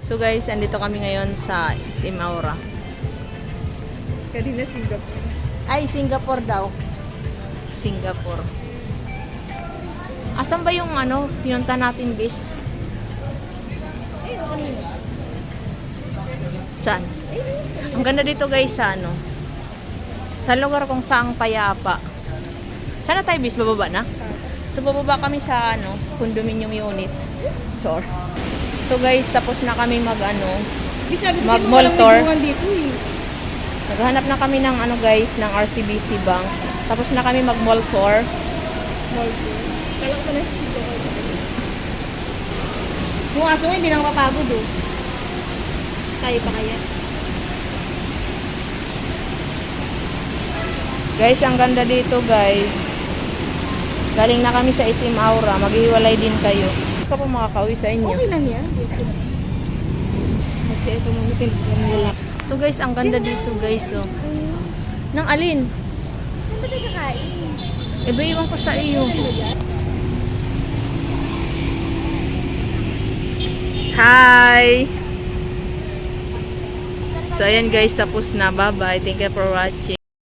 So guys, andito kami ngayon sa SM Aura. Kanina Singapore. Ay, Singapore daw. Singapore. Asan ba yung pinunta natin, bis? Ay, kanina. Saan? Ang ganda dito guys sa lugar kung saang payapa. Sana tayo, bis? Bababa na? So, bababa kami sa condominium unit. Chor. So guys, tapos na kami Sabi kasi Mag-mall walang tour. nagbuhan dito eh. naghahanap na kami ng ng RCBC Bank. Tapos na kami mag-mall tour. Mall tour. Kala ko na sa Singapore. Yung aso nga, hindi na mapapagod oh. Tayo pa kaya? Guys, ang ganda dito guys. Galing na kami sa SM Aura. Maghiwalay din kayo. Gusto ka po makakauwi sa inyo. Okay lang yan. Kasi ito mong tinignan nila. So guys, ang ganda dito guys. Oh. Nang alin? Saan ba tayo kakain? Iba iwan ko sa iyo. Hi! So ayan guys, tapos na. Bye-bye. Thank you for watching.